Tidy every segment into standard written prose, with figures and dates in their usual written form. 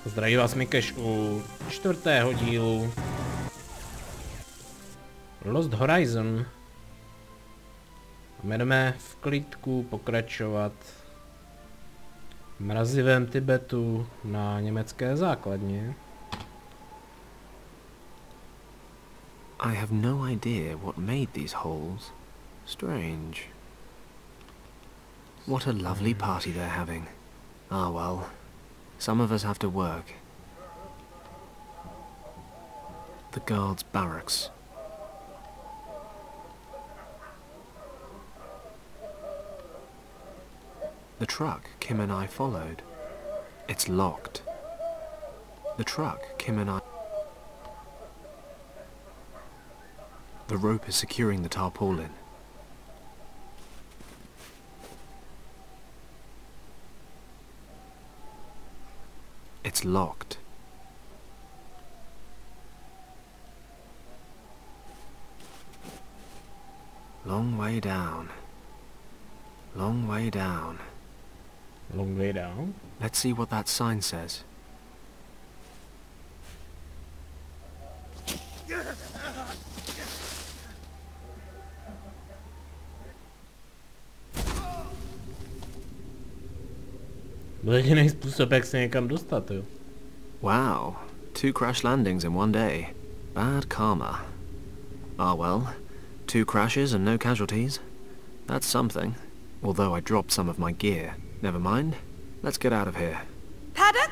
Zdraví vás Mickhesh u 4. dílu Lost Horizon. A jdeme v klídku pokračovat v mrazivém Tibetu na německé základně. I have no idea what made these holes. Strange. What a lovely party they're having. Ah well, some of us have to work. The guards' barracks. The truck Kim and I followed. It's locked. The truck Kim and I... The rope is securing the tarpaulin. It's locked. Long way down. Long way down. Long way down. Let's see what that sign says. Byl jediný způsob, jak se někam dostat, jo. Wow, 2 crash landings in one day. Bad karma. Ah well, 2 crashes and no casualties. That's something. Although I dropped some of my gear. Never mind. Let's get out of here. Paddock?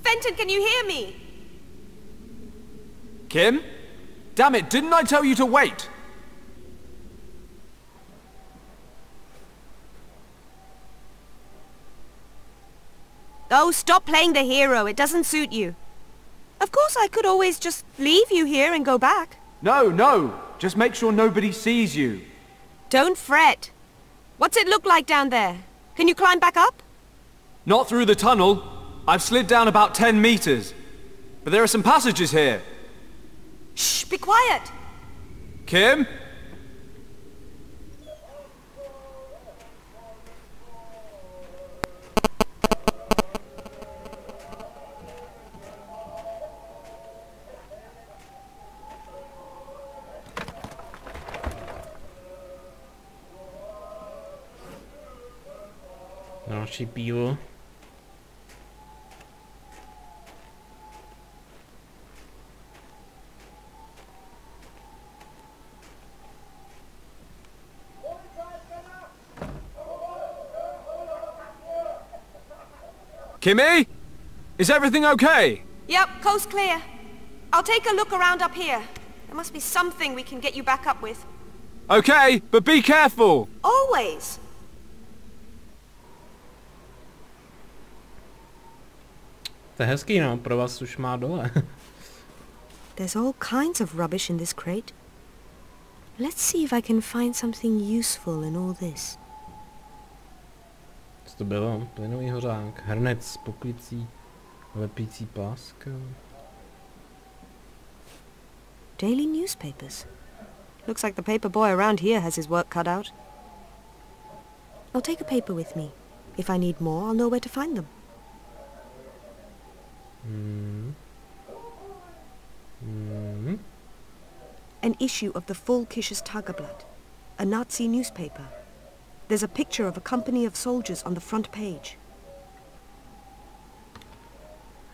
Fenton, can you hear me? Kim? Damn it, didn't I tell you to wait? Oh, stop playing the hero. It doesn't suit you. Of course, I could always just leave you here and go back. No. Just make sure nobody sees you. Don't fret. What's it look like down there? Can you climb back up? Not through the tunnel. I've slid down about 10 meters. But there are some passages here. Shh, be quiet. Kim? Další pivo. Kimmy? Is everything okay? Yep, coast clear. I'll take a look around up here. There must be something we can get you back up with. Okay, but be careful. Always. To je hezký, no, pro vás už má dole. There's all kinds of rubbish in this crate. Let's see if I can find something useful in all this. Co to bylo? Plynový hořák, hrnec, poklicí, lepící páska. Daily newspapers. Looks like the paper boy around here has his work cut out. I'll take a paper with me. If I need more, I'll know where to find them. An issue of the Mickhesh Tageblatt, a Nazi newspaper. There's a picture of a company of soldiers on the front page.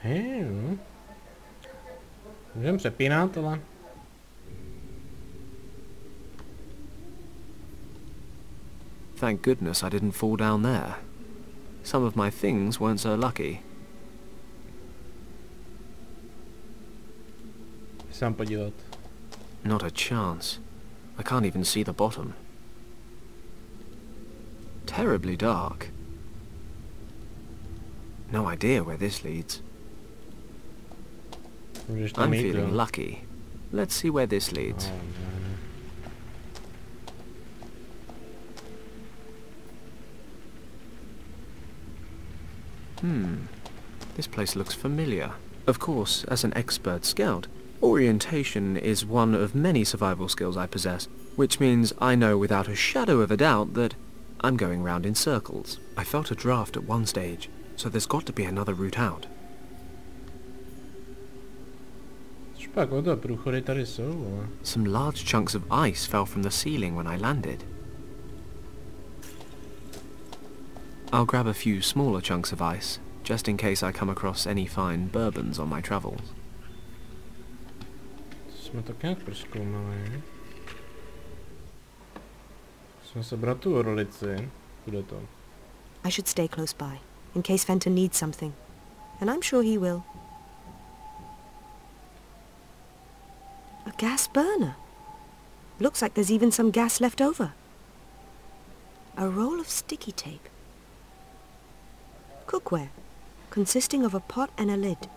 Hej, no. Můžeme přepínat, ale... Thank goodness I didn't fall down there. Some of my things weren't so lucky. Sám podívat. Not a chance. I can't even see the bottom. Terribly dark. No idea where this leads. Můžeš tam I'm jít, feeling jo. lucky. Let's see where this leads. This place looks familiar. Of course, as an expert scout, orientation is one of many survival skills I possess, which means I know without a shadow of a doubt that I'm going round in circles. I felt a draft at one stage, so there's got to be another route out. Pak o to, průchody tady jsou, ale... Some large chunks of ice fell from the ceiling when I landed. I'll grab a few smaller chunks of ice, just in case I come across any fine bourbons on my travels. Jsme tak nějak prozkoumali. Jsme sebrat tu orlici. Bude to. I should stay close by, in case Fenton needs something. And I'm sure he will. A gas burner. Looks like there's even some gas left over. A roll of sticky tape. Cookware, consisting of a pot and a lid.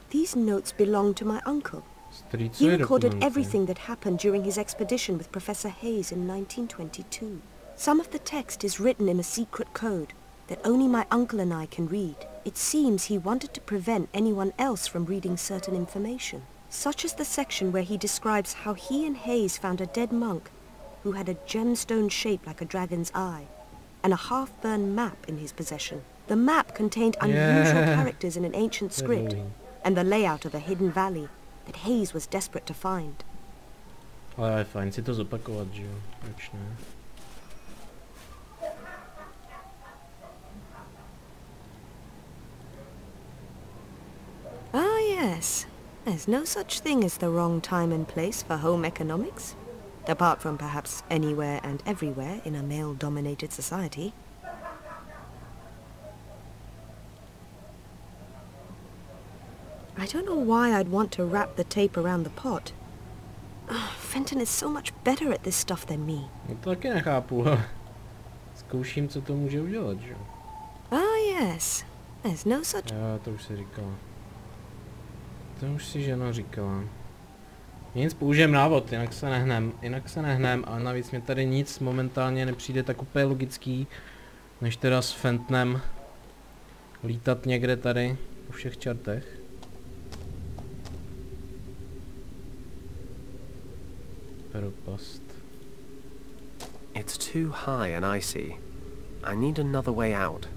These notes belong to my uncle. He recorded everything that happened during his expedition with Professor Hayes in 1922. Some of the text is written in a secret code that only my uncle and I can read. It seems he wanted to prevent anyone else from reading certain information, such as the section where he describes how he and Hayes found a dead monk who had a gemstone shaped like a dragon's eye, and a half-burned map in his possession. The map contained unusual characters in an ancient script, and the layout of a hidden valley that Hayes was desperate to find. Ale je fajn si to zopakovat, že jo? Proč ne? Ah, yes. There's no such thing as the wrong time and place for home economics, apart from perhaps anywhere and everywhere in a male-dominated society. I don't know why I'd want to wrap the tape around the pot. Fenton is so much better at this stuff than me. No to taky nechápu. Zkouším, co to může udělat, že jo? Ah, yes. There's no such... Jo, to už si říkala. To už si žena říkala. Nic, použijem návod, jinak se nehnem, a navíc mě tady nic momentálně nepřijde tak úplně logický, než teda s Fentonem lítat někde tady u všech čartech. Propast. It's too high and icy. I need another way out.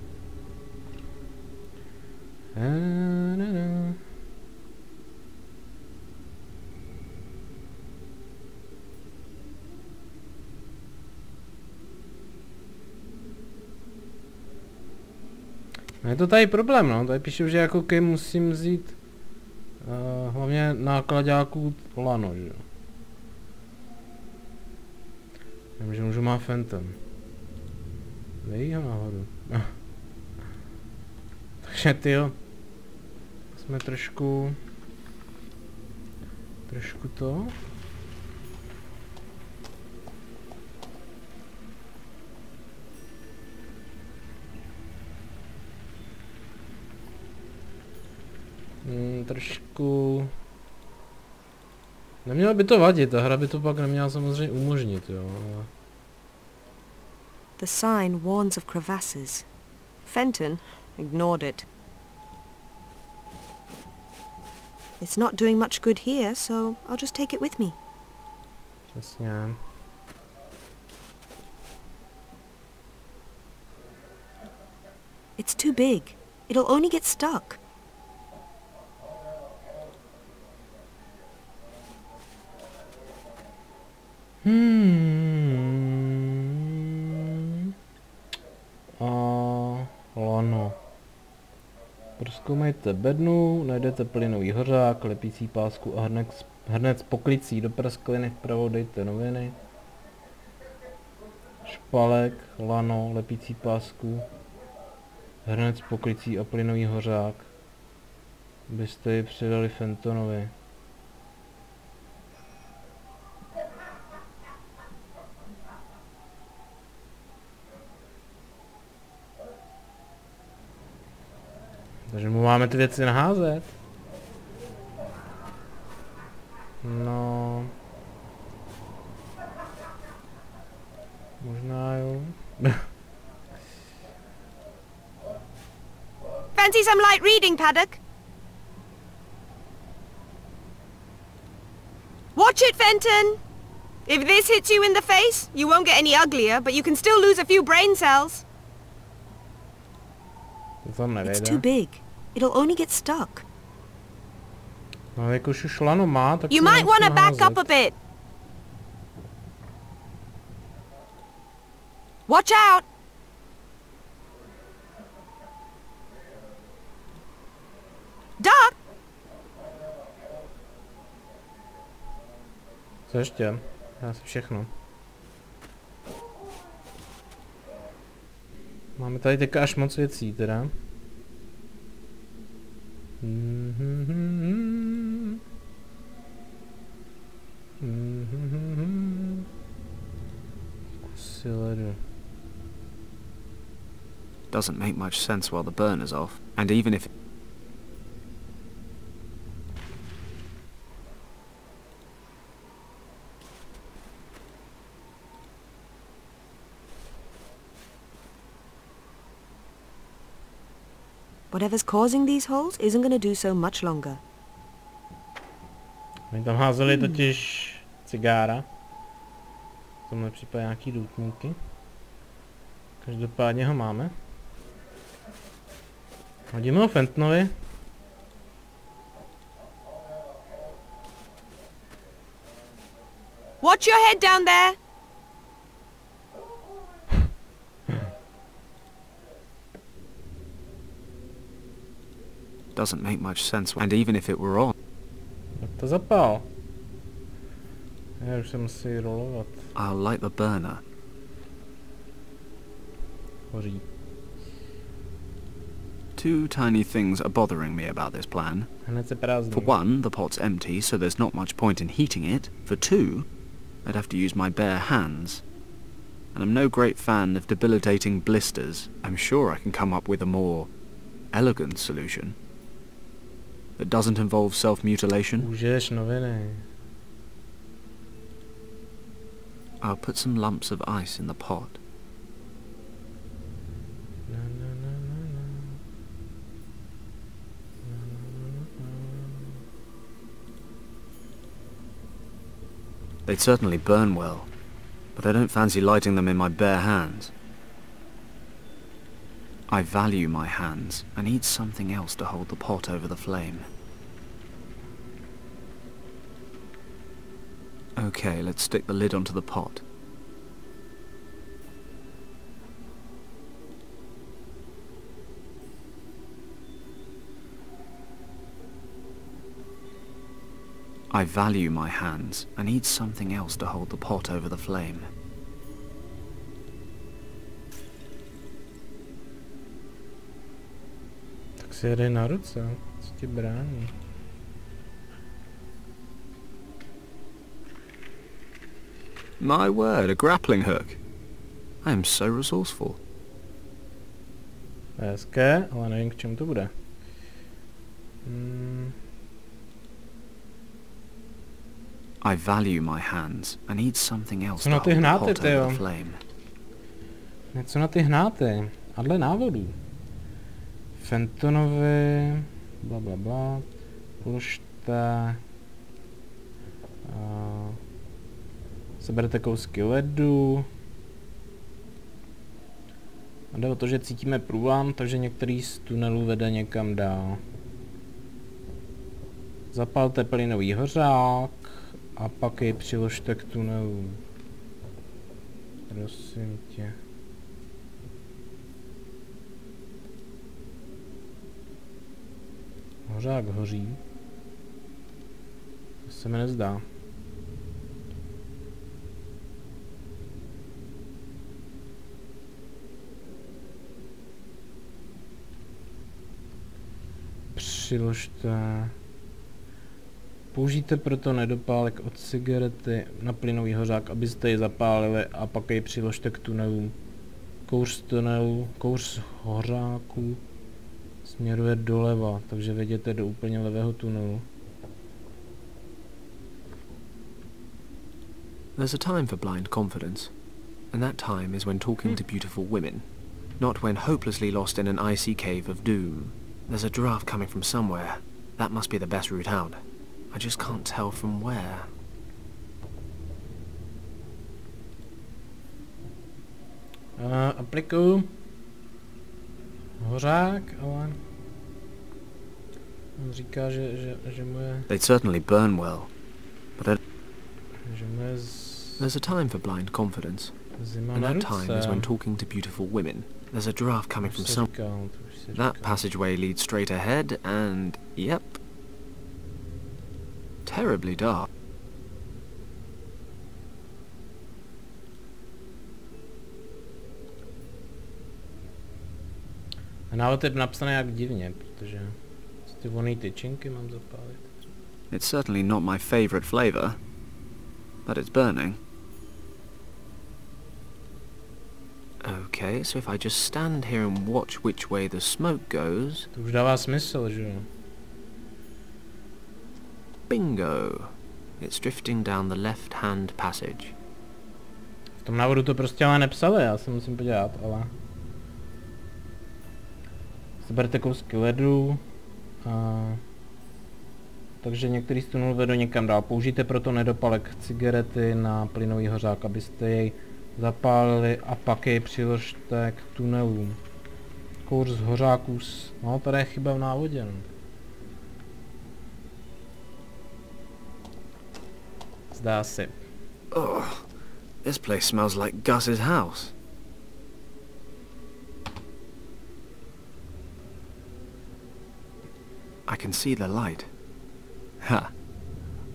No je to tady problém, no. Tady píšu, že jako musím vzít hlavně nákladáků lano, že jo. Vím, že můžu má Fenton. Dej ho nahoru. Takže tyjo. Jsme trošku to. Trošku... Nemělo by to vadit, ta hra by to pak neměla samozřejmě umožnit, jo. Ale... The sign warns of crevasses. Fenton ignored it. It's not doing much good here, so I'll just take it with me. Přesně. It's too big. It'll only get stuck. Lano. Prozkoumejte bednu, najdete plynový hořák, lepící pásku a hrnec poklicí do praskliny, vpravo dejte noviny. Špalek, lano, lepící pásku, hrnec poklicí a plynový hořák. Byste ji předali Fentonovi. Takže mu máme ty věci naházet. No... Možná jo. Fancy some light reading, Paddock? Watch it, Fenton! If this hits you in the face, you won't get any uglier, but you can still lose a few brain cells. To tam nevejde. It's too big. It'll only get stuck. No, jakož už lano má, tak You might want to back up a bit. Watch out! Duck! Co ještě? Asi všechno. Máme tady teďka až moc věcí, teda. Kusy ledu. Doesn't make much sense while the burner's off, and even if... Whatever's causing these holes isn't going to do so much longer. Oni tam házeli totiž cigára. V tomhle případě nějaký doutníky. Každopádně ho máme. Hodíme ho Fentanovi. Watch your head down there! Doesn't make much sense, and even if it were on... Jak to zapál? Já už se musí rolovat. I'll light the burner. Hoří. Two tiny things are bothering me about this plan. Hned se prázdní. For one, the pot's empty, so there's not much point in heating it. For two, I'd have to use my bare hands. And I'm no great fan of debilitating blisters. I'm sure I can come up with a more elegant solution that doesn't involve self-mutilation. Můžeš, noviny. I'll put some lumps of ice in the pot. They'd certainly burn well, but I don't fancy lighting them in my bare hands. I value my hands. I need something else to hold the pot over the flame. Okay, let's stick the lid onto the pot. I value my hands. I need something else to hold the pot over the flame. Tak si jedej na ruce, co ti brání? My word, a grappling hook. I am so resourceful. Hezké, ale nevím, k čemu to bude. I value my hands. I need something else Co to na ty hold the hnáty, pot over tyjo? the flame. Něco na ty hnáty. A dle návodů. Fentanovi, blablabla, položte, seberete kousky ledu. A jde o to, že cítíme průlam, takže některý z tunelů vede někam dál. Zapalte plynový hořák a pak jej přiložte k tunelu. Prosím tě. Hořák hoří. To se mi nezdá. Přiložte. Použijte proto nedopálek od cigarety na plynový hořák, abyste ji zapálili, a pak jej přiložte k tunelu. Kouř z tunelu, kouř z hořáku směruje doleva, takže vedete do úplně levého tunelu. There's a time for blind confidence, and that time is when talking to beautiful women, not when hopelessly lost in an icy cave of doom. There's a draft coming from somewhere. That must be the best route out. I just can't tell from where. Aplikuju hořák, ale On říká, že mu je... They'd certainly burn well, but že mu je there's a time for blind confidence, and that time is when talking to beautiful women. There's a draft coming from some... That passageway leads straight ahead, and yep, terribly dark. A návod je napsaný jak divně, protože ty voný tyčinky mám zapálit. It's certainly not my favorite flavor, but it's burning. Okay, so if I just stand here and watch which way the smoke goes... To už dává smysl, že jo? Bingo! It's drifting down the left-hand passage. V tom návodu to prostě ale nepsali, já se musím podívat, ale... Seberte kousky ledu, takže některý z tunelů vedou někam dál. Použijte proto nedopalek cigarety na plynový hořák, abyste jej zapálili a pak jej přiložte k tunelům. Kouř z hořáků No, tady je chyba v návodě. No. Zdá se. Oh, this place smells like Gus's house. I can see the light. Ha!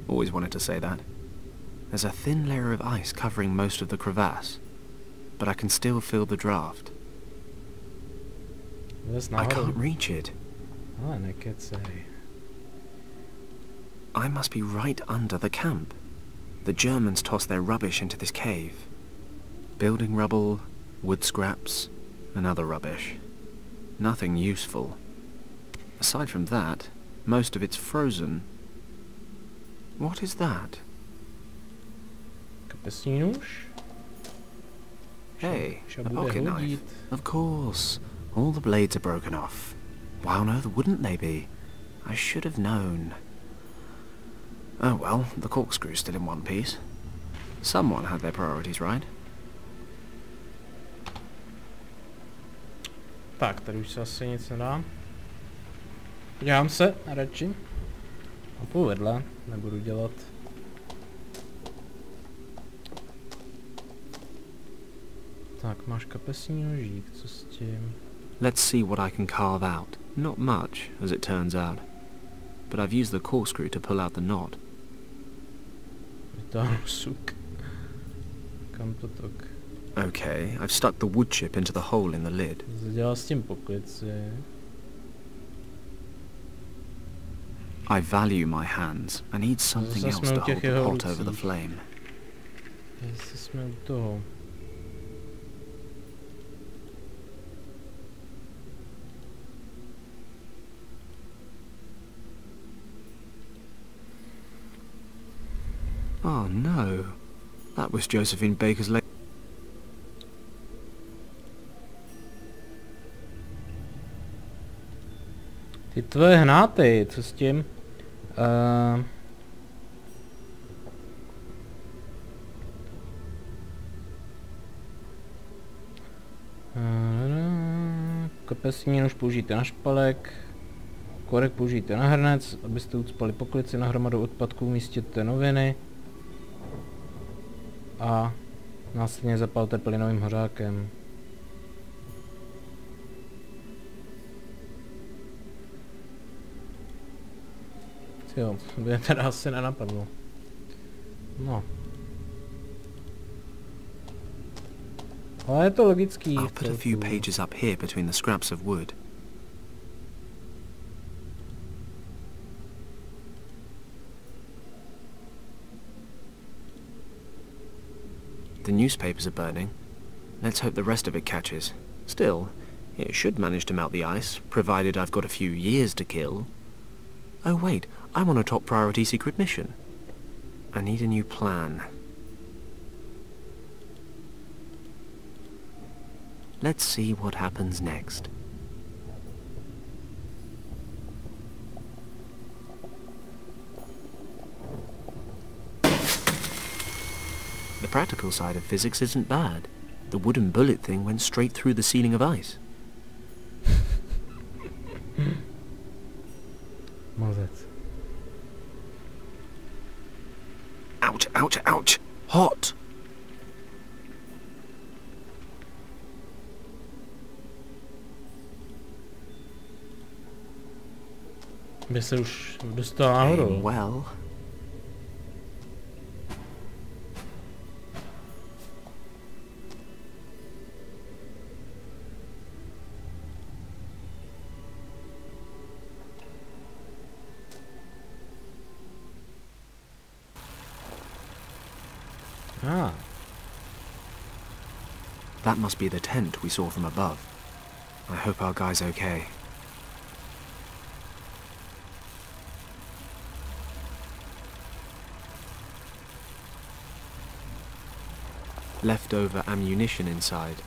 Always wanted to say that. There's a thin layer of ice covering most of the crevasse, but I can still feel the draft. I can't reach it. Ale nekecej. I must be right under the camp. The Germans tossed their rubbish into this cave. Building rubble, wood scraps, and other rubbish. Nothing useful. Aside from that, most of it's frozen. What is that? Kapesní nůž? Hey, a pocket knife. Of course. All the blades are broken off. Why on earth wouldn't they be? I should have known. Oh well, the corkscrew's still in one piece. Someone had their priorities right. Tak, tady už se asi nic nedá. Podívám se radši. A půjdu vedle, nebudu dělat. Tak, máš kapesní nožík, co s tím? Let's see what I can carve out. Not much, as it turns out. But I've used the corkscrew to pull out the knot. Vytáhnu suk. Kam to tak? Okay, I've stuck the wood chip into the hole in the lid. Zadělal s tím poklici. I value my hands. I need something else to hold the pot over the flame. Zase jsme u toho. Oh no, that was Josephine Baker's leg. Ty tvoje hnáty, co s tím? Kapesní nůž použijte na špalek, korek použijte na hrnec, abyste ucpali poklici, na hromadu odpadků umístěte noviny a následně zapalte plynovým hořákem. Jo, to by teda asi nenapadlo. No. Ale je to logický. I'll put a few pages up here between the scraps of wood. The newspapers are burning. Let's hope the rest of it catches. Still, it should manage to melt the ice, provided I've got a few years to kill. Oh wait, I'm on a top priority secret mission. I need a new plan. Let's see what happens next. The practical side of physics isn't bad. The wooden bullet thing went straight through the ceiling of ice. Ouch, ouch! Hot! By se už dostal nahoru. Well. Ah. That must be the tent we saw from above. I hope our guy's okay. Leftover ammunition inside.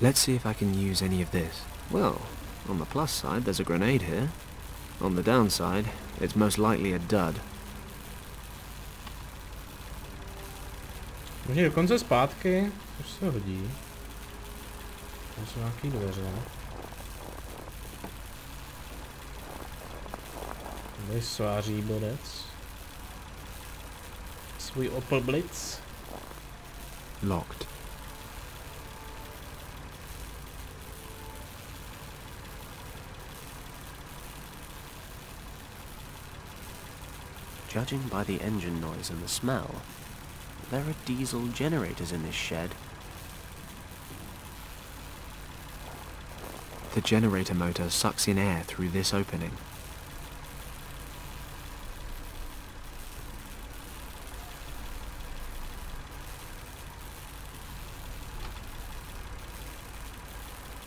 Let's see if I can use any of this. Well, on the plus side, there's a grenade here. On the downside, it's most likely a dud. Může dokonce zpátky, což se hodí. To jsou nějaký dveře. Tady sváří bodec. Svůj Opel Blitz. Locked. Judging by the engine noise and the smell, there are diesel generators in this shed. The generator motor sucks in air through this opening.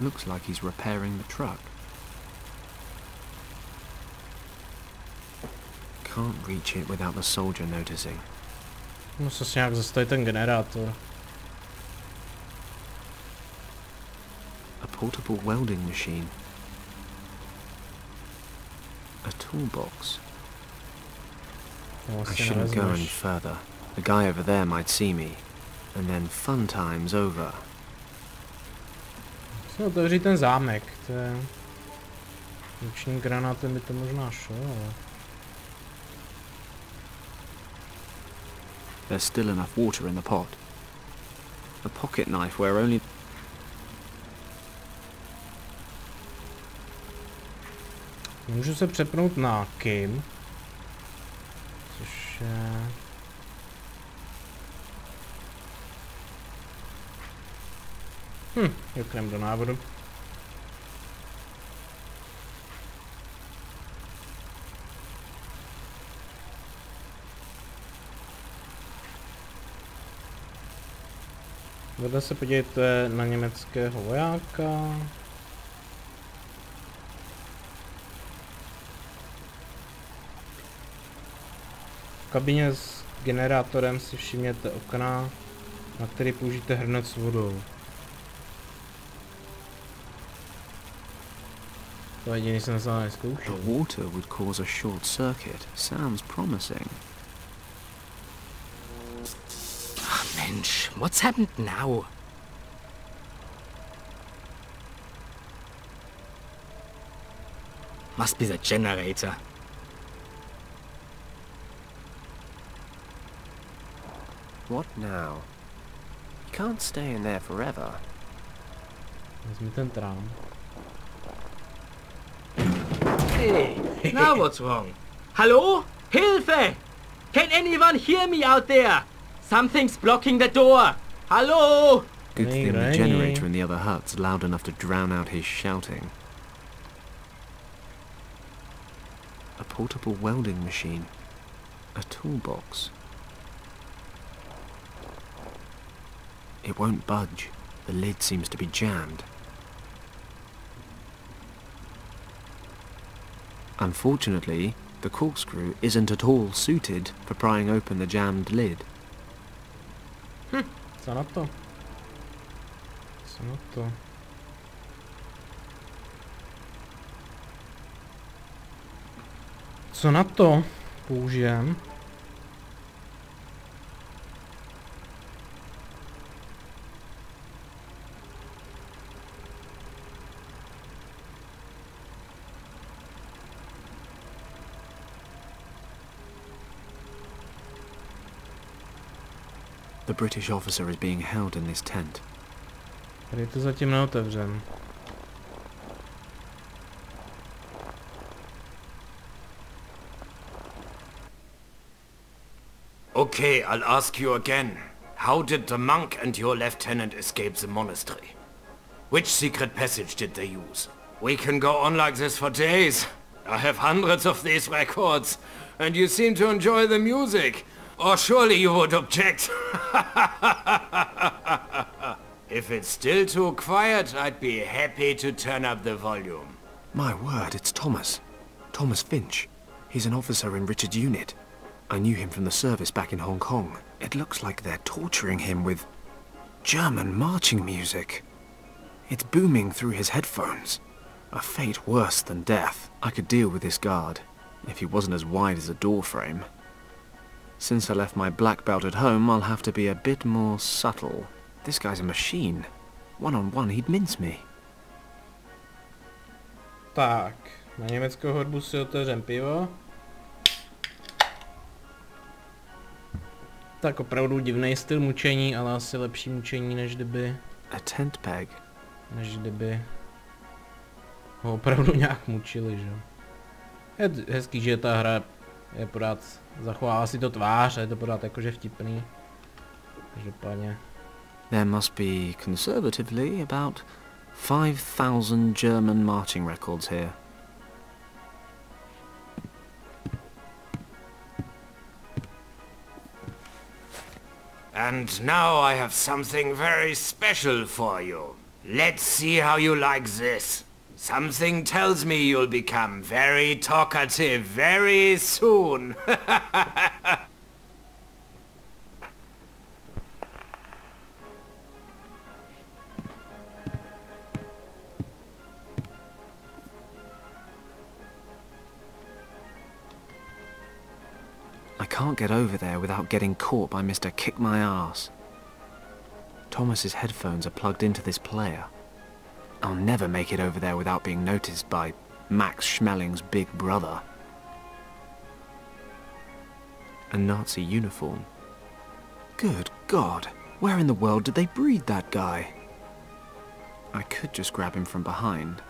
Looks like he's repairing the truck. Can't reach it without the soldier noticing. Musím si nějak zastavit ten generátor. A portable welding machine. A toolbox. I shouldn't go any further. The guy over there might see me. And then fun time's over. Musím otevřít ten zámek, to je... Ručním granátem by to možná šlo, ale... There's still enough water in the pot. A pocket knife where only... Můžu se přepnout na Kim. Což je... Joknem do návodu. Vedle se podívejte na německého vojáka. V kabině s generátorem si všimněte okna, na který použijte hrnec s vodou. To jediný jsem se neskoušel. The water would cause a short circuit. Sounds promising. Mensch, what's happened now? Must be the generator. What now? You can't stay in there forever. Vezmi ten trám. Hey, now what's wrong? Hello? Hilfe! Can anyone hear me out there? Something's blocking the door. Hello? Good thing the generator in the other hut's loud enough to drown out his shouting. A portable welding machine. A toolbox. It won't budge. The lid seems to be jammed. Unfortunately, the corkscrew isn't at all suited for prying open the jammed lid. Co na to? Co na to? Co na to použijem? The British officer is being held in this tent. Tady to zatím neotevřem. Okay, I'll ask you again. How did the monk and your lieutenant escape the monastery? Which secret passage did they use? We can go on like this for days. I have hundreds of these records, and you seem to enjoy the music. Or surely you would object. If it's still too quiet, I'd be happy to turn up the volume. My word, it's Thomas. Thomas Finch. He's an officer in Richard's unit. I knew him from the service back in Hong Kong. It looks like they're torturing him with German marching music. It's booming through his headphones. A fate worse than death. I could deal with this guard, if he wasn't as wide as a door frame. Since I left my black belt at home, I'll have to be a bit more subtle. This guy's a machine. One-on-one, he'd mince me. Tak, na německou hudbu si otevřem pivo. Tak opravdu divný styl mučení, ale asi lepší mučení, než kdyby... A tent peg. Než kdyby... ho opravdu nějak mučili, že? Je hezký, že ta hra je pořád... zachovává si to tvář a je to pořád jakože vtipný. Každopádně... There must be, conservatively, about 5,000 German marching records here. And now I have something very special for you. Let's see how you like this. Something tells me you'll become very talkative very soon. I can't get over there without getting caught by Mr. Kick My Ass. Thomas's headphones are plugged into this player. I'll never make it over there without being noticed by Max Schmeling's big brother. A Nazi uniform. Good God, where in the world did they breed that guy? I could just grab him from behind,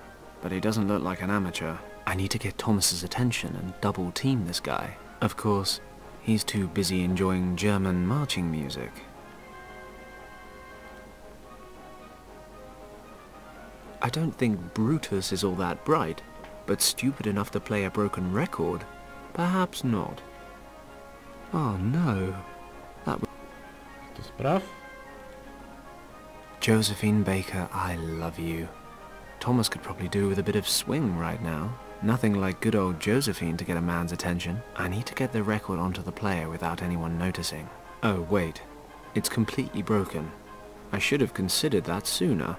but he doesn't look like an amateur. I need to get Thomas's attention and double team this guy. Of course, he's too busy enjoying German marching music. I don't think Brutus is all that bright, but stupid enough to play a broken record? Perhaps not. Oh no. That was... To sprav? Josephine Baker, I love you. Thomas could probably do with a bit of swing right now. Nothing like good old Josephine to get a man's attention. I need to get the record onto the player without anyone noticing. Oh wait, it's completely broken. I should have considered that sooner.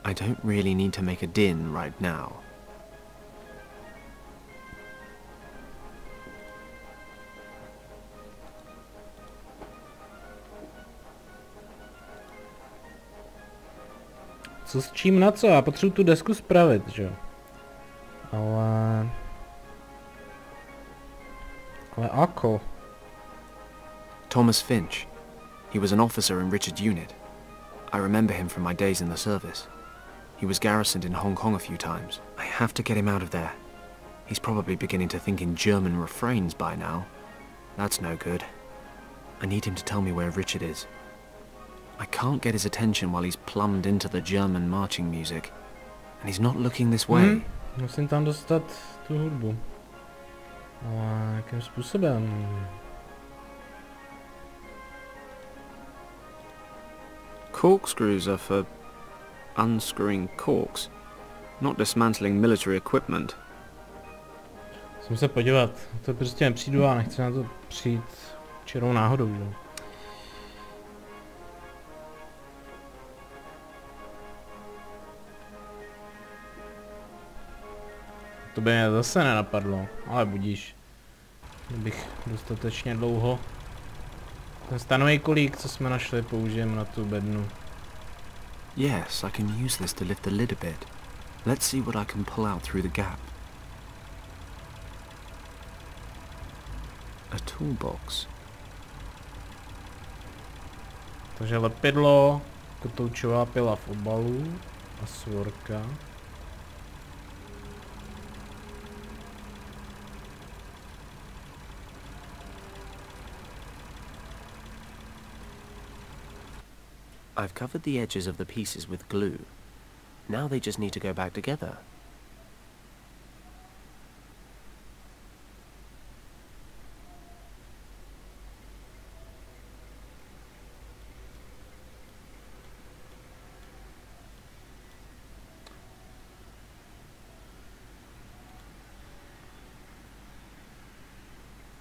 I don't really need to make a din right now. Co s čím na co? Já potřebuji tu desku spravit, že jo? Ale ako? Thomas Finch. He was an officer in Richard's unit. I remember him from my days in the service. He was garrisoned in Hong Kong a few times. I have to get him out of there. He's probably beginning to think in German refrains by now. That's no good. I need him to tell me where Richard is. I can't get his attention while he's plumbed into the German marching music. And he's not looking this way. Musím tam dostat tu hudbu. Ale jakým způsobem? Corkscrews are for unscrewing corks, not dismantling military equipment. Musím se podívat, to prostě nepřijdu a nechci na to přijít čirou náhodou, že? To by mě zase nenapadlo, ale budíš. Kdybych dostatečně dlouho Ten stanový kolík, co jsme našli, použijeme na tu bednu. Yes, I can use this to lift the lid a bit. Let's see what I can pull out through the gap. A toolbox. Takže lepidlo, kotoučová pila v obalu a svorka. I've covered the edges of the pieces with glue. Now they just need to go back together.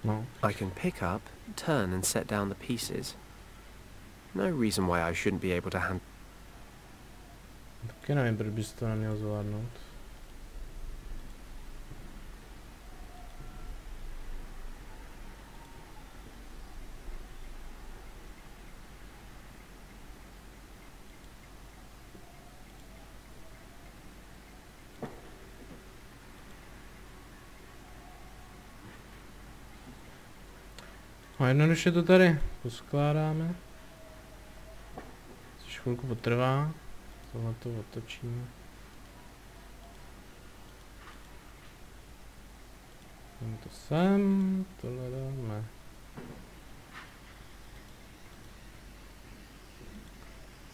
No. I can pick up, turn and set down the pieces. No reason why I shouldn't be able to handle. Taky nevím, proč bys to neměl zvládnout. A jednoduše to tady poskládáme. Což chvilku potrvá. Tohle to otočíme. Dáme to sem, tohle dáme.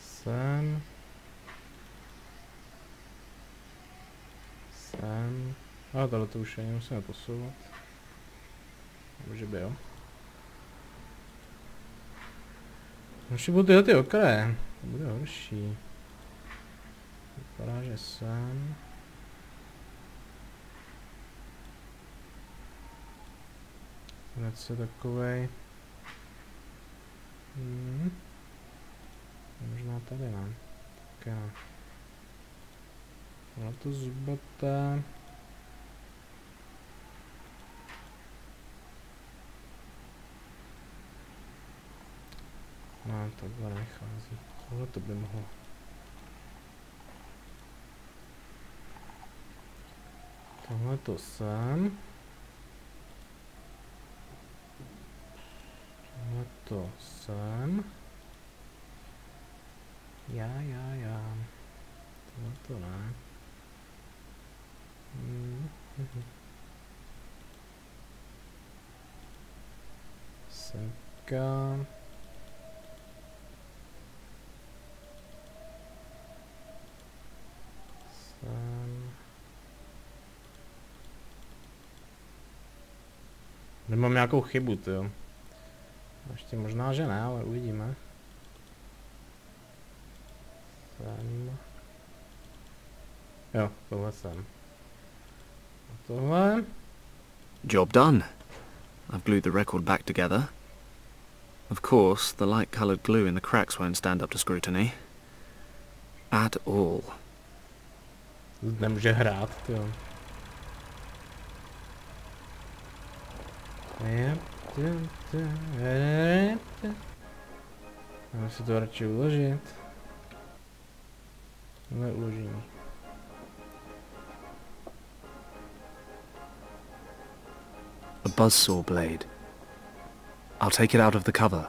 Sem. Sem. A tohle to už ani musíme posouvat. Může by jo. Ještě budou tyhle ty okraje. To bude horší. Vypadá, že sem. Konec je takovej. Možná tady ne. Také ne. Na to zubaté. No, takhle nechází. Tohle to by mohlo. Tohle to sem. Tohle to sem. Já. Tohle to ne. Semka. Nemám nějakou chybu, jo. Ještě možná, že ne, ale uvidíme. Sem. Jo, tohle sem. A tohle. Job done. I've glued the record back together. Of course, the light-coloured glue in the cracks won't stand up to scrutiny. At all. Nemůže hrát, jo. Mám si to radši uložit. Neuložím. A buzzsaw blade. I'll take it out of the cover.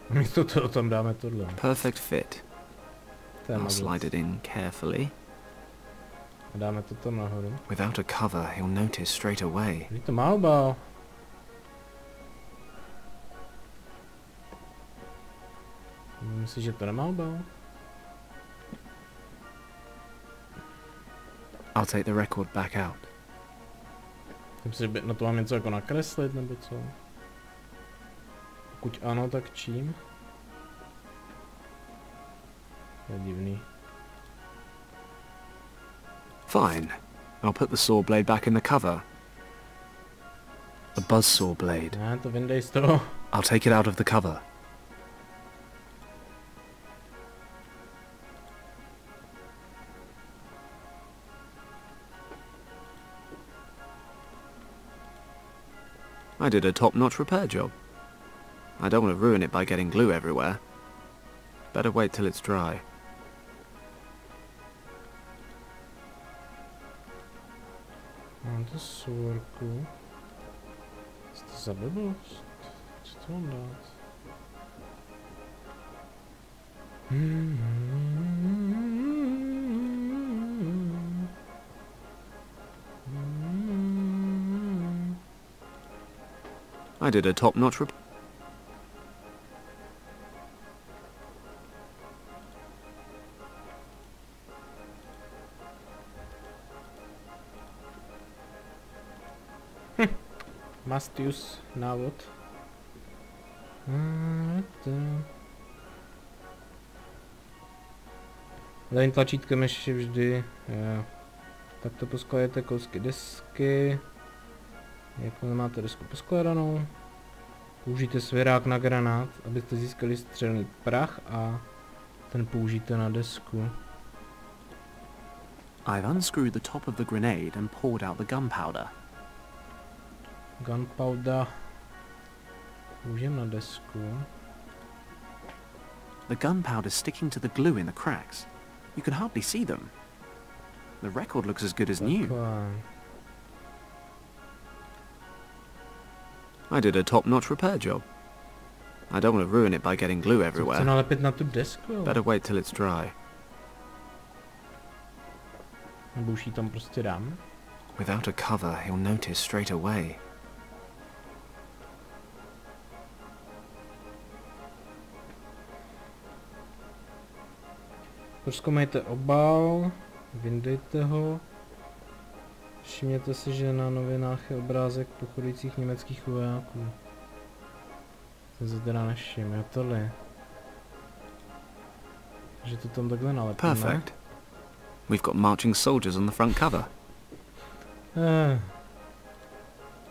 Místo toho tam dáme tohle. Perfect fit. I'll slide Téma it in carefully. a dáme to tam nahoru. Without a cover, he'll notice straight away. Když to má obal. Myslíš, že to nemá obal? I'll take the record back out. Myslím, že na to mám něco jako nakreslit, nebo co? Pokud ano, tak čím? To je divný. Fine. I'll put the saw blade back in the cover. A buzzsaw blade. Ne, to vyndej z toho. I'll take it out of the cover. I did a top-notch repair job. I don't want to ruin it by getting glue everywhere. Better wait till it's dry. Máte svorku. Jste za blbost? Co to mám dát? I did a top-notch report. Must use návod. Levým tlačítkem ještě vždy. Tak to poskladujete kousky desky. Jakmile máte desku poskladanou, použijte svěrák na granát, abyste získali střelný prach a ten použijte na desku. I've unscrewed the top of the grenade and poured out the gunpowder. Gunpowder použijem na desku. The gunpowder's sticking to the glue in the cracks. You can hardly see them. The record looks as good as new. I did a top-notch repair job. I don't want to ruin it by getting glue everywhere. Nalepit na tu desku. Better wait till it's dry. Nebo už ji tam prostě dám. Without a cover, he'll notice straight away. Prozkoumejte obal, vyndejte ho. Všimněte si, že na novinách je obrázek pochodujících německých vojáků. Jsem se teda nevšiml, jo tohle. Že to tam takhle nalepíme. Perfect. We've got marching soldiers on the front cover.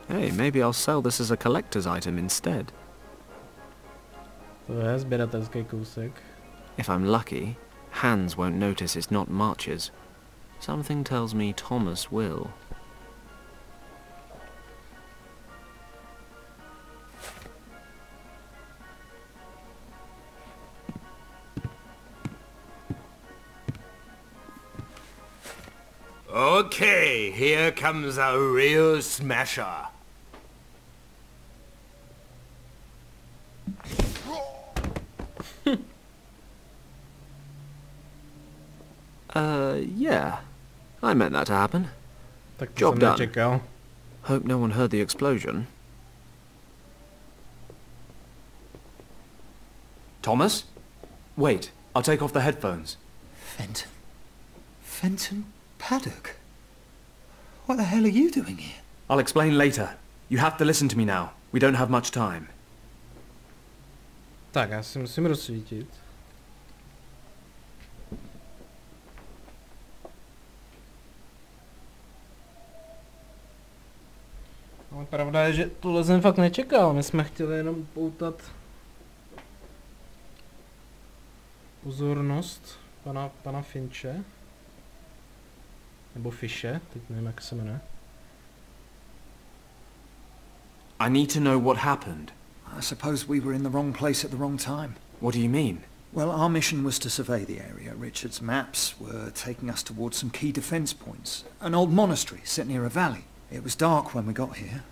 Hey, maybe I'll sell this as a collector's item instead. To je sběratelský kousek. If I'm lucky, Hans won't notice it's not marches. Something tells me Thomas will. Okay, here comes a real smasher. Yeah. I meant that to happen. Tak to Job jsem done. nečekal. Hope no one heard the explosion. Thomas? Wait, I'll take off the headphones. Fenton? Fenton Paddock? What the hell are you doing here? I'll explain later. You have to listen to me now. We don't have much time. Tak, já si musím rozsvítit. Ale pravda je, že tohle jsem fakt nečekal. My jsme chtěli jenom poutat pozornost pana Finche. Nebo Fishe, teď nevím, jak se jmenuje. I need to know what happened. I suppose we were in the wrong place at the wrong time. What do you mean? Well, our mission was to survey the area. Richard's maps were taking us towards some key defence points. An old monastery set near a valley. It was dark when we got here.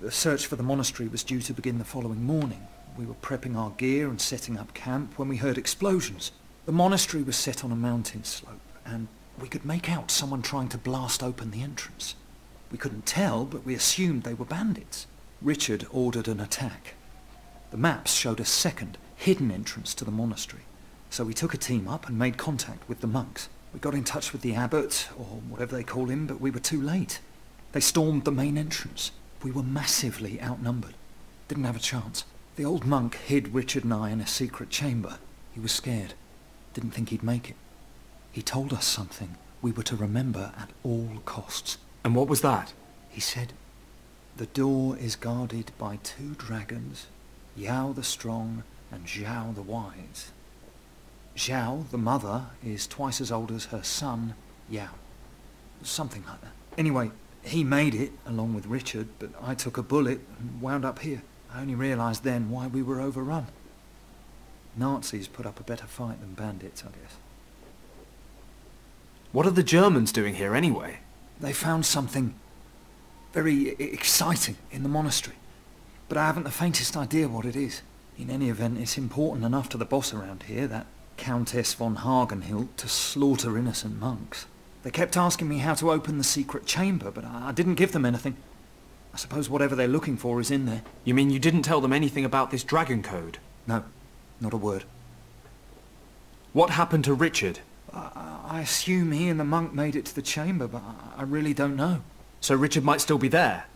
The search for the monastery was due to begin the following morning. We were prepping our gear and setting up camp when we heard explosions. The monastery was set on a mountain slope, and we could make out someone trying to blast open the entrance. We couldn't tell, but we assumed they were bandits. Richard ordered an attack. The maps showed a second, hidden entrance to the monastery, so we took a team up and made contact with the monks. We got in touch with the abbot, or whatever they call him, but we were too late. They stormed the main entrance. We were massively outnumbered. Didn't have a chance. The old monk hid Richard and I in a secret chamber. He was scared. Didn't think he'd make it. He told us something we were to remember at all costs. And what was that? He said, "The door is guarded by two dragons, Yao the Strong and Zhao the Wise. Zhao, the mother, is twice as old as her son, Yao." Something like that. Anyway, he made it, along with Richard, but I took a bullet and wound up here. I only realised then why we were overrun. Nazis put up a better fight than bandits, I guess. What are the Germans doing here anyway? They found something very exciting in the monastery, but I haven't the faintest idea what it is. In any event, it's important enough to the boss around here, that Countess von Hagenhilt, to slaughter innocent monks. They kept asking me how to open the secret chamber, but I didn't give them anything. I suppose whatever they're looking for is in there. You mean you didn't tell them anything about this dragon code? No, not a word. What happened to Richard? I assume he and the monk made it to the chamber, but I really don't know. So Richard might still be there?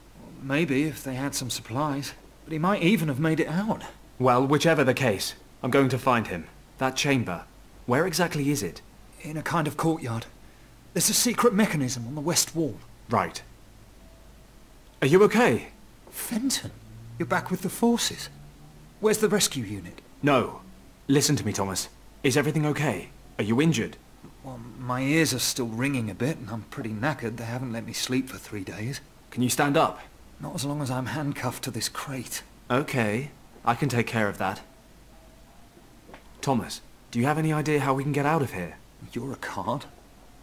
Maybe, if they had some supplies. But he might even have made it out. Well, whichever the case, I'm going to find him. That chamber, where exactly is it? In a kind of courtyard. There's a secret mechanism on the west wall. Right. Are you okay? Fenton, you're back with the forces. Where's the rescue unit? No. Listen to me, Thomas. Is everything okay? Are you injured? Well, my ears are still ringing a bit, and I'm pretty knackered. They haven't let me sleep for 3 days. Can you stand up? Not as long as I'm handcuffed to this crate. Okay. I can take care of that. Thomas, do you have any idea how we can get out of here? You're a card.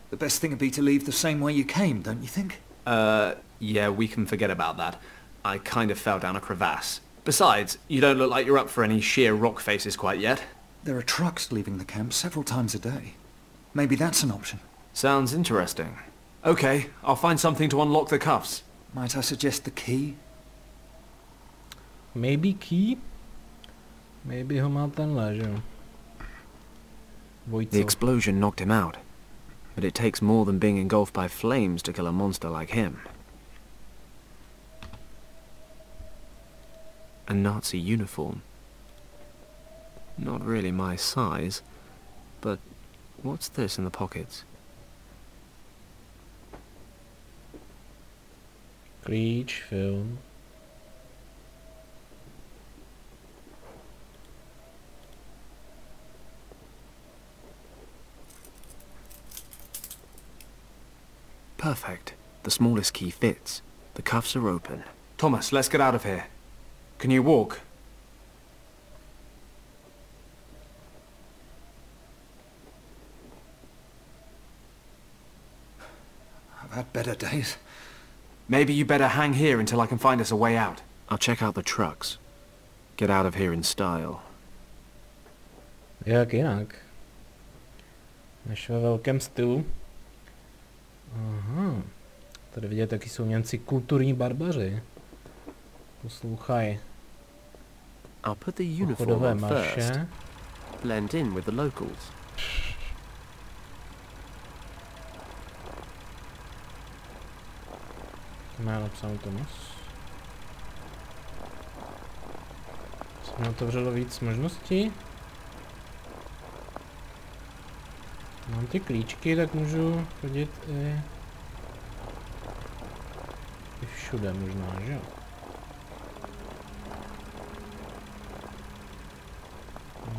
The best thing would be to leave the same way you came, don't you think? Yeah, we can forget about that. I kind of fell down a crevasse. Besides, you don't look like you're up for any sheer rock faces quite yet. There are trucks leaving the camp several times a day. Maybe that's an option. Sounds interesting. Okay, I'll find something to unlock the cuffs. Might I suggest the key? Maybe key? Maybe ho má tenhle, že jo? The explosion knocked him out, but it takes more than being engulfed by flames to kill a monster like him. A Nazi uniform. Not really my size, but what's this in the pockets? Klíč, film. Perfect. The smallest key fits. The cuffs are open. Thomas, let's get out of here. Can you walk? I've had better days. Maybe you better hang here until I can find us a way out. I'll check out the trucks. Get out of here in style. Jak jinak? Než ve velkém stylu. Aha. Tady vidět, taky jsou Němci kulturní barbaři. Poslouchaj. I'll put the uniform on first. Marše. Blend in with the locals. Má napsáno Tomas. Jsme otevřelo víc možností. Mám ty klíčky, tak můžu chodit i všude možná, že jo?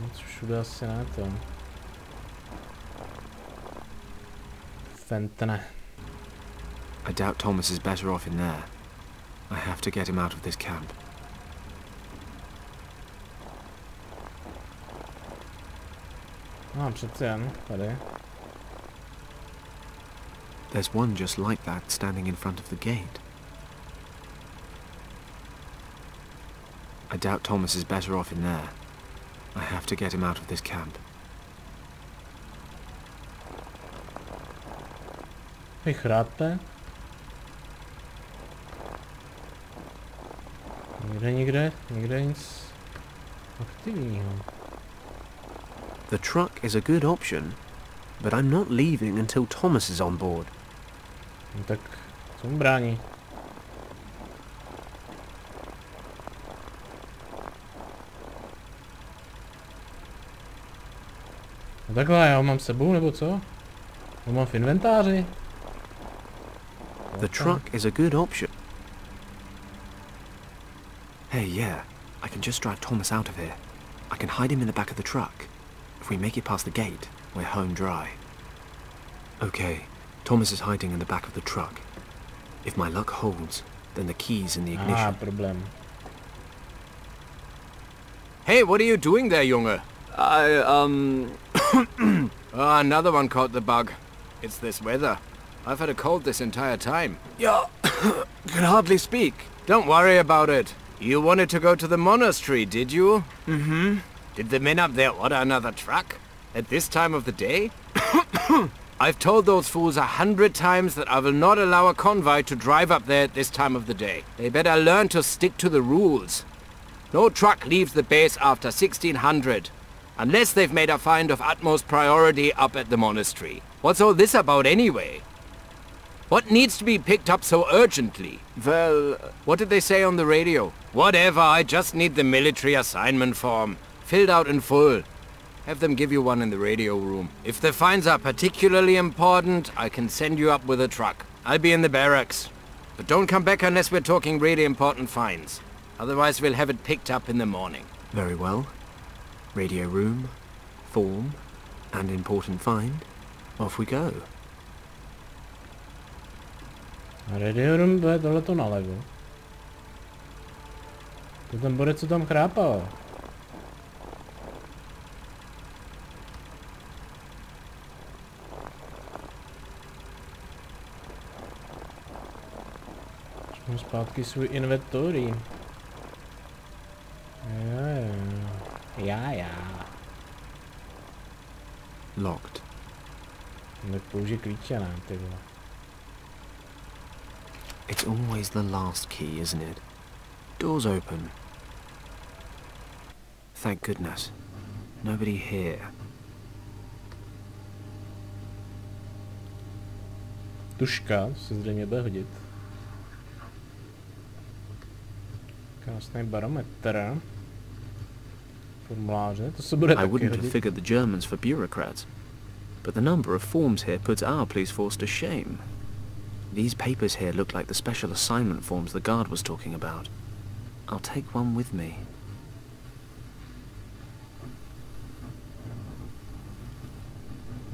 Nic všude asi ne to. Fentne. I doubt Thomas is better off in there. I have to get him out of this camp. Přece jen, tady. There's one just like that standing in front of the gate. I doubt Thomas is better off in there. I have to get him out of this camp. Vy chrápe? Nikde nic aktivního. The truck is a good option, but I'm not leaving until Thomas is on board. No tak co mu brání? No takhle, já ho mám s sebou, nebo co? Ho mám v inventáři. The truck is a good option. Hey, yeah, I can just drive Thomas out of here. I can hide him in the back of the truck. If we make it past the gate, we're home dry. Okay, Thomas is hiding in the back of the truck. If my luck holds, then the key's in the ignition. Problém. Hey, what are you doing there, Junge? Oh, another one caught the bug. It's this weather. I've had a cold this entire time. Yeah, can hardly speak. Don't worry about it. You wanted to go to the monastery, did you? Mm-hmm. Did the men up there order another truck? At this time of the day? I've told those fools 100 times that I will not allow a convoy to drive up there at this time of the day. They better learn to stick to the rules. No truck leaves the base after 1600, unless they've made a find of utmost priority up at the monastery. What's all this about anyway? What needs to be picked up so urgently? Well, what did they say on the radio? Whatever, I just need the military assignment form, filled out in full. Have them give you one in the radio room. If the finds are particularly important, I can send you up with a truck. I'll be in the barracks. But don't come back unless we're talking really important finds. Otherwise we'll have it picked up in the morning. Very well. Radio room, form, and important find. Off we go. Radio room bude tohleto nalevo. To ten bude, co tam chrápal. Mám zpátky svůj inventory. Já. Locked. Tak použij klíče nám, ty vole. It's always the last key, isn't it? Doors open. Thank goodness. Nobody here. Tuška se zřejmě bude hodit. Krásný barometr. Formuláře, to se bude I taky wouldn't have hodit. figured the Germans for bureaucrats, but the number of forms here puts our police force to shame. These papers here look like the special assignment forms the guard was talking about. I'll take one with me.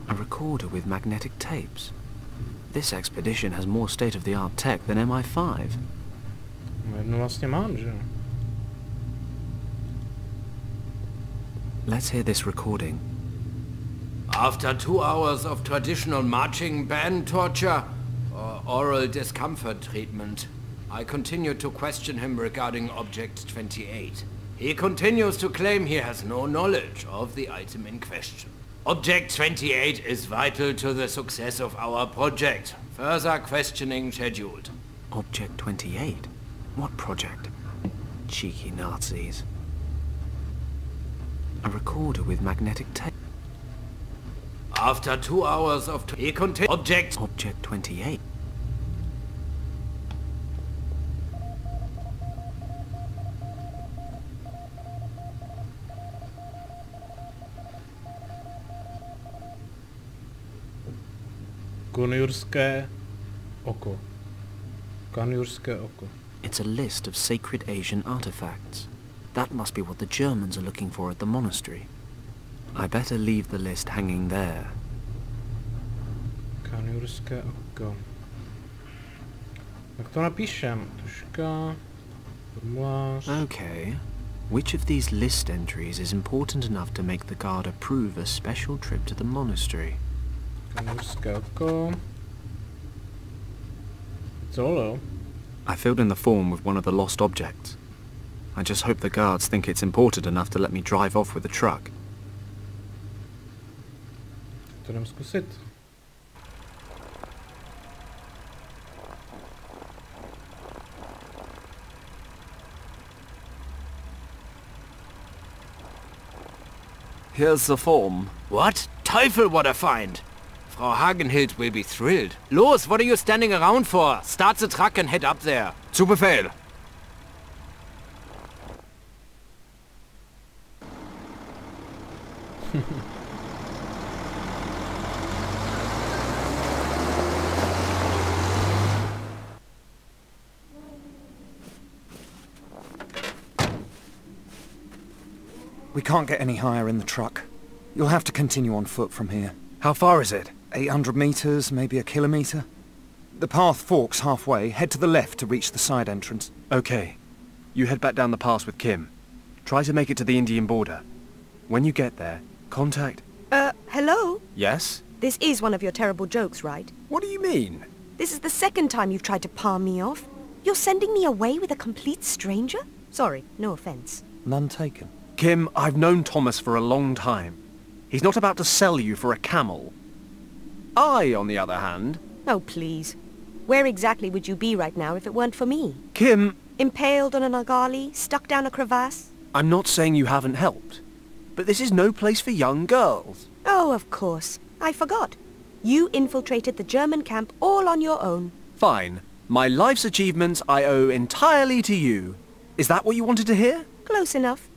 A recorder with magnetic tapes. This expedition has more state-of-the-art tech than MI5. Jednu vlastně mám, že jo? Let's hear this recording. After 2 hours of traditional marching band torture or oral discomfort treatment, I continue to question him regarding Object 28. He continues to claim he has no knowledge of the item in question. Object 28 is vital to the success of our project. Further questioning scheduled. Object 28? What project? Cheeky Nazis. A recorder with magnetic tape. After 2 hours of Object 28. Konjurské oko. Konjurské oko. It's a list of sacred Asian artifacts. That must be what the Germans are looking for at the monastery. I better leave the list hanging there. Konjurské oko. Tak to napíšem. Tuška. Formulář. Okay. Which of these list entries is important enough to make the guard approve a special trip to the monastery? Konjurské oko. It's all though. I filled in the form with one of the lost objects. I just hope the guards think it's important enough to let me drive off with the truck. To jdem zkusit. Here's the form. What? Teufel, what a find! Frau Hagenhild will be thrilled. Los, what are you standing around for? Start the truck and head up there. Zu Befehl. We can't get any higher in the truck. You'll have to continue on foot from here. How far is it? 800 meters, maybe a kilometer. The path forks halfway. Head to the left to reach the side entrance. Okay. You head back down the pass with Kim. Try to make it to the Indian border. When you get there, contact... Hello? Yes? This is one of your terrible jokes, right? What do you mean? This is the second time you've tried to palm me off. You're sending me away with a complete stranger? Sorry, no offense. None taken. Kim, I've known Thomas for a long time. He's not about to sell you for a camel. I, on the other hand... Oh, please. Where exactly would you be right now if it weren't for me? Kim... Impaled on an argali, stuck down a crevasse? I'm not saying you haven't helped, but this is no place for young girls. Oh, of course. I forgot. You infiltrated the German camp all on your own. Fine. My life's achievements I owe entirely to you. Is that what you wanted to hear? Close enough.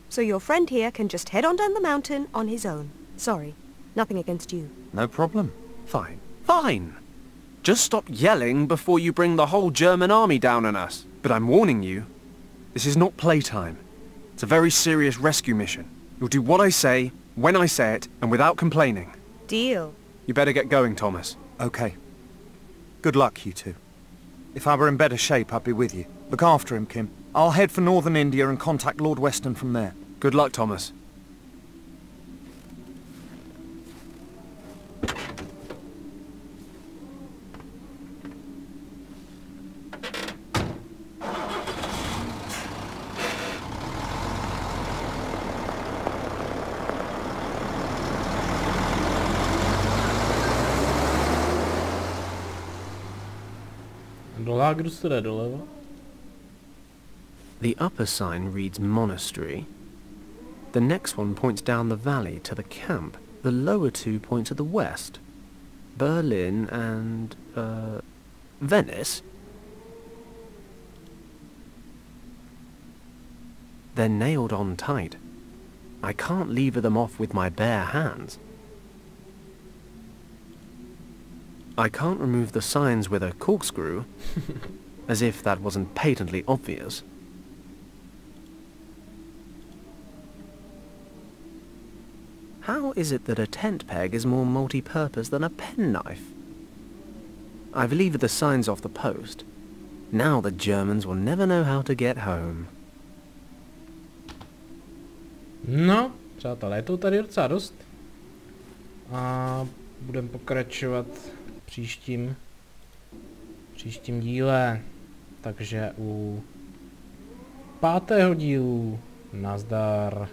So your friend here can just head on down the mountain on his own. Sorry. Nothing against you. No problem. Fine. Fine. Just stop yelling before you bring the whole German army down on us. But I'm warning you, this is not playtime. It's a very serious rescue mission. You'll do what I say, when I say it, and without complaining. Deal. You better get going, Thomas. Okay. Good luck, you two. If I were in better shape, I'd be with you. Look after him, Kim. I'll head for northern India and contact Lord Weston from there. Good luck, Thomas. Do lágru se jde doleva. The upper sign reads monastery. The next one points down the valley to the camp. The lower two point to the west. Berlin and, Venice? They're nailed on tight. I can't lever them off with my bare hands. I can't remove the signs with a corkscrew, as if that wasn't patently obvious. How is it that a tent peg is more multi-purpose than a penknife? I've levered the signs off the post. Now the Germans will never know how to get home. No, přátelé, je to tady docela dost. A budeme pokračovat v příštím díle. Takže u 5. dílu nazdar.